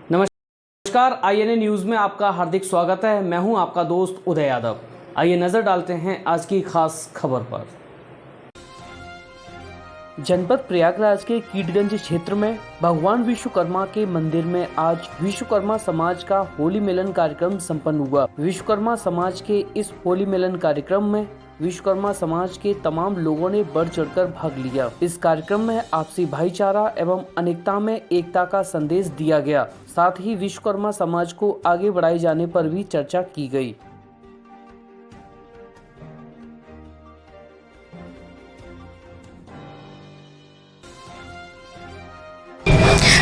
नमस्कार, INA news में आपका हार्दिक स्वागत है। मैं हूं आपका दोस्त उदय यादव। आइए नज़र डालते हैं आज की खास खबर पर। जनपद प्रयागराज के कीटगंज क्षेत्र में भगवान विश्वकर्मा के मंदिर में आज विश्वकर्मा समाज का होली मिलन कार्यक्रम संपन्न हुआ। विश्वकर्मा समाज के इस होली मिलन कार्यक्रम में विश्वकर्मा समाज के तमाम लोगों ने बढ़ चढ़कर भाग लिया। इस कार्यक्रम में आपसी भाईचारा एवं अनेकता में एकता का संदेश दिया गया। साथ ही विश्वकर्मा समाज को आगे बढ़ाए जाने पर भी चर्चा की गई।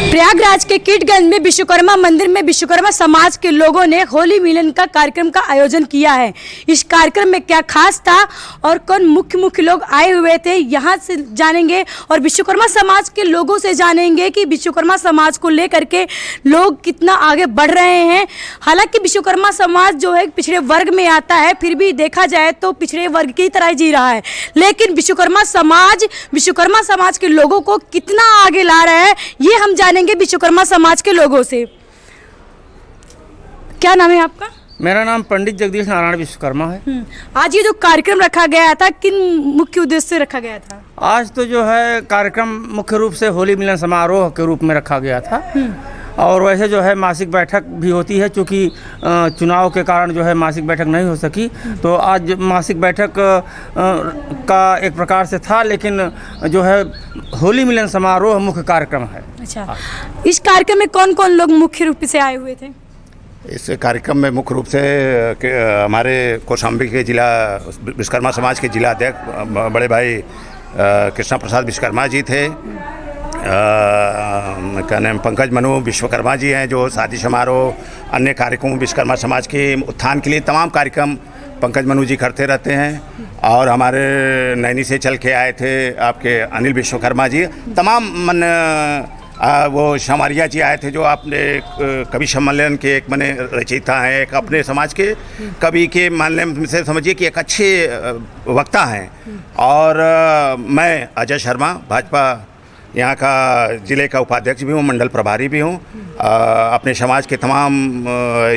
प्रयागराज के कीटगंज में विश्वकर्मा मंदिर में विश्वकर्मा समाज के लोगों ने होली मिलन का कार्यक्रम का आयोजन किया है। इस कार्यक्रम में क्या खास था और कौन मुख्य लोग आए हुए थे, यहाँ से जानेंगे और विश्वकर्मा समाज के लोगों से जानेंगे कि विश्वकर्मा समाज को लेकर के लोग कितना आगे बढ़ रहे हैं। हालांकि विश्वकर्मा समाज जो है पिछड़े वर्ग में आता है, फिर भी देखा जाए तो पिछड़े वर्ग की तरह जी रहा है, लेकिन विश्वकर्मा समाज के लोगों को कितना आगे ला रहा है ये हम जानेंगे विश्वकर्मा समाज के लोगों से। क्या नाम है आपका? मेरा नाम पंडित जगदीश नारायण विश्वकर्मा है। आज ये जो कार्यक्रम रखा गया था किन मुख्य उद्देश्य से रखा गया था? आज तो जो है कार्यक्रम मुख्य रूप से होली मिलन समारोह के रूप में रखा गया था और वैसे जो है मासिक बैठक भी होती है, क्योंकि चुनाव के कारण जो है मासिक बैठक नहीं हो सकी, तो आज मासिक बैठक का एक प्रकार से था, लेकिन जो है होली मिलन समारोह मुख्य कार्यक्रम है। अच्छा, इस कार्यक्रम में कौन कौन लोग मुख्य रूप से आए हुए थे? इस कार्यक्रम में मुख्य रूप से हमारे कौशाम्बी के जिला विश्वकर्मा समाज के जिला अध्यक्ष बड़े भाई कृष्णा प्रसाद विश्वकर्मा जी थे। क्या नाम पंकज मनु विश्वकर्मा जी हैं, जो शादी समारोह अन्य कार्यक्रम विश्वकर्मा समाज के उत्थान के लिए तमाम कार्यक्रम पंकज मनु जी करते रहते हैं। और हमारे नैनी से चल के आए थे आपके अनिल विश्वकर्मा जी, तमाम वो शमारिया जी आए थे, जो आपने कवि सम्मेलन के एक मने रचयिता हैं, एक अपने समाज के कवि के मानने से समझिए कि एक अच्छे वक्ता हैं। और मैं अजय शर्मा भाजपा यहाँ का ज़िले का उपाध्यक्ष भी हूँ, मंडल प्रभारी भी हूँ। अपने समाज के तमाम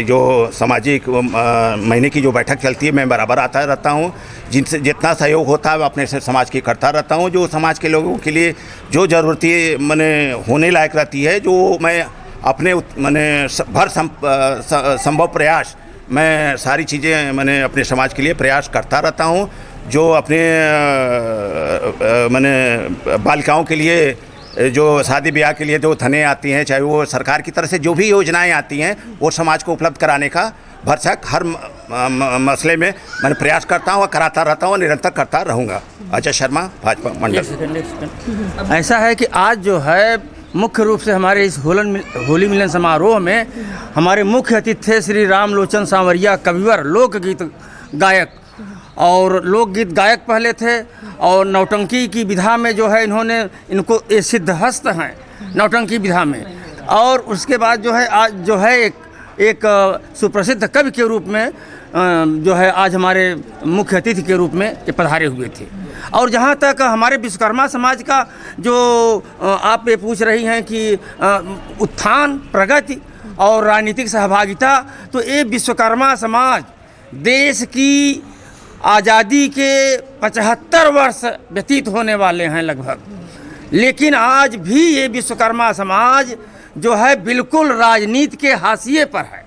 जो सामाजिक महीने की जो बैठक चलती है मैं बराबर आता रहता हूँ, जिनसे जितना सहयोग होता है मैं अपने से समाज की करता रहता हूँ। जो समाज के लोगों के लिए जो ज़रूरतें मैंने होने लायक रहती है, जो मैं अपने मैंने भर संभव प्रयास मैं सारी चीज़ें मैंने अपने समाज के लिए प्रयास करता रहता हूँ। जो अपने मैंने बालिकाओं के लिए जो शादी ब्याह के लिए जो धनें आती हैं, चाहे वो सरकार की तरफ से जो भी योजनाएं आती हैं, वो समाज को उपलब्ध कराने का भरसक हर मसले में मैंने प्रयास करता हूँ, कराता रहता हूँ, निरंतर करता रहूँगा। अजय शर्मा भाजपा मंडल। ऐसा है कि आज जो है मुख्य रूप से हमारे इस होली मिलन समारोह में हमारे मुख्य अतिथि थे श्री रामलोचन सांवरिया, कविवर, लोकगीत गायक और लोकगीत गायक पहले थे, और नौटंकी की विधा में जो है इनको ये सिद्धहस्त हैं नौटंकी विधा में। और उसके बाद जो है आज जो है एक सुप्रसिद्ध कवि के रूप में जो है आज हमारे मुख्य अतिथि के रूप में ये पधारे हुए थे। और जहाँ तक हमारे विश्वकर्मा समाज का जो आप ये पूछ रही हैं कि उत्थान, प्रगति और राजनीतिक सहभागिता, तो ये विश्वकर्मा समाज देश की आज़ादी के 75 वर्ष व्यतीत होने वाले हैं लगभग, लेकिन आज भी ये विश्वकर्मा समाज जो है बिल्कुल राजनीति के हाशिए पर है।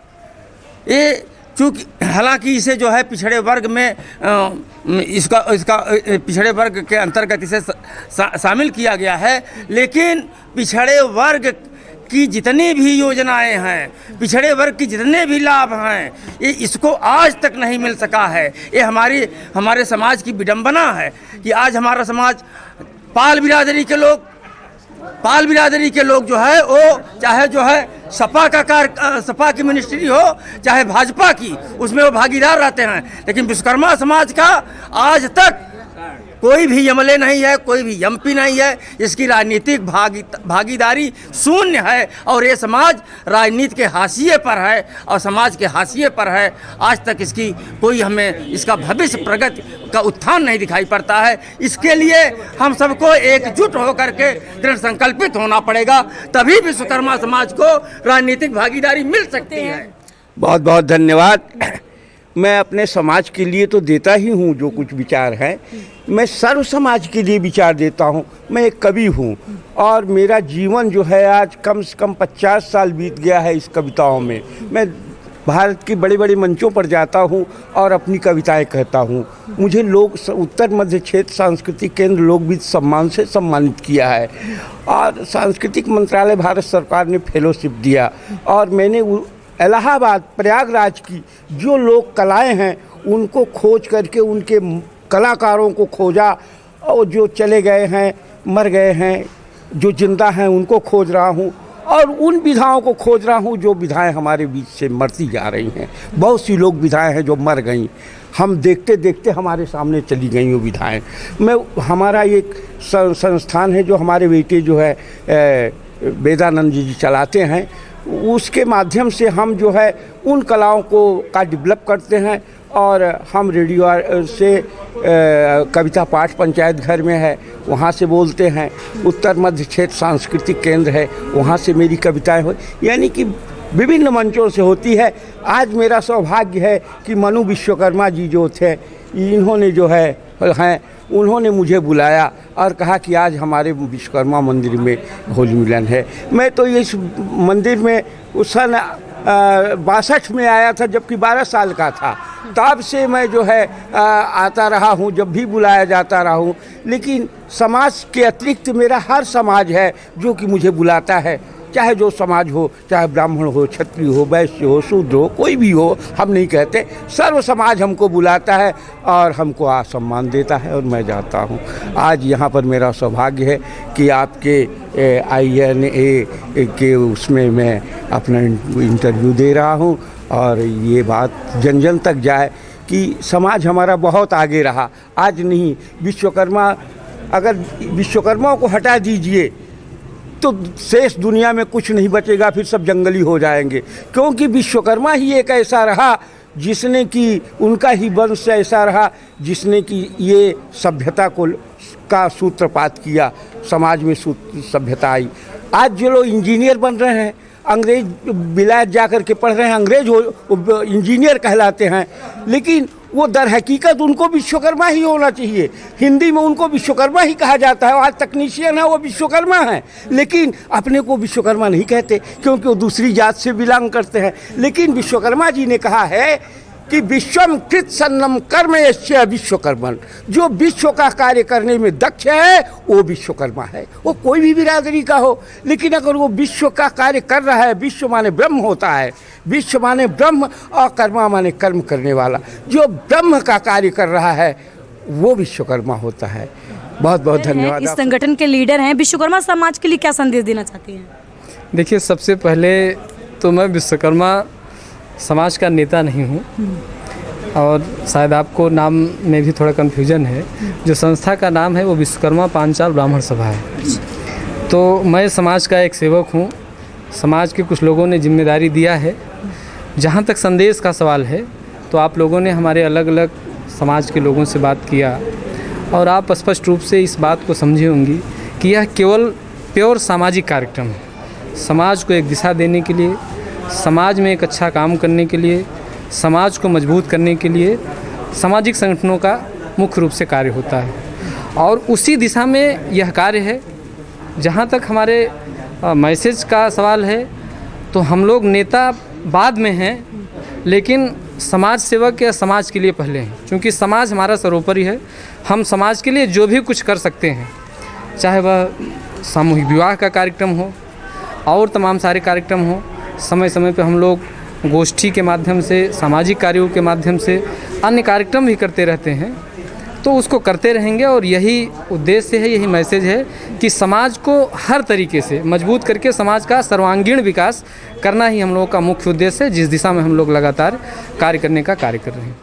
ये चूँकि हालांकि इसे जो है पिछड़े वर्ग में इसका पिछड़े वर्ग के अंतर्गत इसे शामिल किया गया है, लेकिन पिछड़े वर्ग की जितनी भी योजनाएं हैं, पिछड़े वर्ग की जितने भी लाभ हैं, ये इसको आज तक नहीं मिल सका है। ये हमारे समाज की विडंबना है कि आज हमारा समाज पाल बिरादरी के लोग जो है वो चाहे जो है सपा की मिनिस्ट्री हो चाहे भाजपा की, उसमें वो भागीदार रहते हैं, लेकिन विश्वकर्मा समाज का आज तक कोई भी एमएलए नहीं है, कोई भी एमपी नहीं है, इसकी राजनीतिक भागीदारी शून्य है और ये समाज राजनीति के हाशिए पर है और समाज के हाशिए पर है। आज तक इसकी कोई हमें इसका भविष्य प्रगति का उत्थान नहीं दिखाई पड़ता है। इसके लिए हम सबको एकजुट होकर के दृढ़ संकल्पित होना पड़ेगा, तभी विश्वकर्मा समाज को राजनीतिक भागीदारी मिल सकती है। बहुत बहुत धन्यवाद। मैं अपने समाज के लिए तो देता ही हूँ जो कुछ विचार है, मैं सर्व समाज के लिए विचार देता हूँ। मैं एक कवि हूँ और मेरा जीवन जो है आज कम से कम 50 साल बीत गया है इस कविताओं में। मैं भारत के बड़े बड़े मंचों पर जाता हूँ और अपनी कविताएं कहता हूँ। मुझे लोग उत्तर मध्य क्षेत्र सांस्कृतिक केंद्र लोकगीत सम्मान से सम्मानित किया है और सांस्कृतिक मंत्रालय भारत सरकार ने फेलोशिप दिया और मैंने इलाहाबाद प्रयागराज की जो लोक कलाएं हैं उनको खोज करके उनके कलाकारों को खोजा और जो चले गए हैं, मर गए हैं, जो जिंदा हैं उनको खोज रहा हूँ और उन विधाओं को खोज रहा हूँ जो विधाएं हमारे बीच से मरती जा रही हैं। बहुत सी लोग विधाएं हैं जो मर गईं, हम देखते देखते हमारे सामने चली गई वो विधाएं। हमारा एक संस्थान है जो हमारे बेटे जो है वेदानंद जी चलाते हैं, उसके माध्यम से हम जो है उन कलाओं का डेवलप करते हैं और हम रेडियो से कविता पाठ पंचायत घर में है वहाँ से बोलते हैं, उत्तर मध्य क्षेत्र सांस्कृतिक केंद्र है वहाँ से मेरी कविताएं हो, यानी कि विभिन्न मंचों से होती है। आज मेरा सौभाग्य है कि मनु विश्वकर्मा जी जो थे इन्होंने जो हैं उन्होंने मुझे बुलाया और कहा कि आज हमारे विश्वकर्मा मंदिर में होली मिलन है। मैं तो इस मंदिर में उस सन 62 में आया था जबकि 12 साल का था, तब से मैं जो है आता रहा हूँ, जब भी बुलाया जाता रहा हूँ। लेकिन समाज के अतिरिक्त मेरा हर समाज है जो कि मुझे बुलाता है, चाहे जो समाज हो, चाहे ब्राह्मण हो, क्षत्रिय हो, वैश्य हो, शूद्र हो, कोई भी हो, हम नहीं कहते, सर्व समाज हमको बुलाता है और हमको सम्मान देता है और मैं जाता हूँ। आज यहाँ पर मेरा सौभाग्य है कि आपके INA के उसमें मैं अपना इंटरव्यू दे रहा हूँ और ये बात जन जन तक जाए कि समाज हमारा बहुत आगे रहा। आज नहीं, विश्वकर्मा, अगर विश्वकर्मा को हटा दीजिए तो शेष दुनिया में कुछ नहीं बचेगा, फिर सब जंगली हो जाएंगे, क्योंकि विश्वकर्मा ही एक ऐसा रहा जिसने कि उनका ही वंश ऐसा रहा जिसने कि ये सभ्यता का सूत्रपात किया, समाज में सभ्यता आई। आज जो लोग इंजीनियर बन रहे हैं, अंग्रेज विलायत जा कर के पढ़ रहे हैं, अंग्रेज हो इंजीनियर कहलाते हैं, लेकिन वो दर हकीकत उनको विश्वकर्मा ही होना चाहिए। हिंदी में उनको विश्वकर्मा ही कहा जाता है, आज तकनीशियन है वो विश्वकर्मा है, लेकिन अपने को विश्वकर्मा नहीं कहते क्योंकि वो दूसरी जात से बिलोंग करते हैं। लेकिन विश्वकर्मा जी ने कहा है कि विश्वम कृत सन्नम कर्म यस्य विश्वकर्मन, जो विश्व का कार्य करने में दक्ष है वो विश्वकर्मा है, वो कोई भी बिरादरी का हो। लेकिन अगर वो विश्व का कार्य कर रहा है, विश्व माने ब्रह्म होता है, विश्व माने ब्रह्म और कर्मा माने कर्म करने वाला, जो ब्रह्म का कार्य कर रहा है वो विश्वकर्मा होता है। बहुत बहुत धन्यवाद। इस संगठन के लीडर हैं, विश्वकर्मा समाज के लिए क्या संदेश देना चाहते हैं? देखिए, सबसे पहले तो मैं विश्वकर्मा समाज का नेता नहीं हूँ और शायद आपको नाम में भी थोड़ा कन्फ्यूजन है। जो संस्था का नाम है वो विश्वकर्मा पांचाल ब्राह्मण सभा है। तो मैं समाज का एक सेवक हूँ। समाज के कुछ लोगों ने जिम्मेदारी दिया है। जहाँ तक संदेश का सवाल है तो आप लोगों ने हमारे अलग अलग समाज के लोगों से बात किया और आप स्पष्ट रूप से इस बात को समझी होंगी कि यह केवल प्योर सामाजिक कार्यक्रम है। समाज को एक दिशा देने के लिए, समाज में एक अच्छा काम करने के लिए, समाज को मजबूत करने के लिए सामाजिक संगठनों का मुख्य रूप से कार्य होता है और उसी दिशा में यह कार्य है। जहाँ तक हमारे मैसेज का सवाल है तो हम लोग नेता बाद में हैं, लेकिन समाज सेवक या समाज के लिए पहले हैं, क्योंकि समाज हमारा सर्वोपरि है। हम समाज के लिए जो भी कुछ कर सकते हैं, चाहे वह सामूहिक विवाह का कार्यक्रम हो और तमाम सारे कार्यक्रम हो, समय समय पे हम लोग गोष्ठी के माध्यम से, सामाजिक कार्यों के माध्यम से अन्य कार्यक्रम भी करते रहते हैं, तो उसको करते रहेंगे। और यही उद्देश्य है, यही मैसेज है कि समाज को हर तरीके से मजबूत करके समाज का सर्वांगीण विकास करना ही हम लोगों का मुख्य उद्देश्य है, जिस दिशा में हम लोग लगातार कार्य करने का कार्य कर रहे हैं।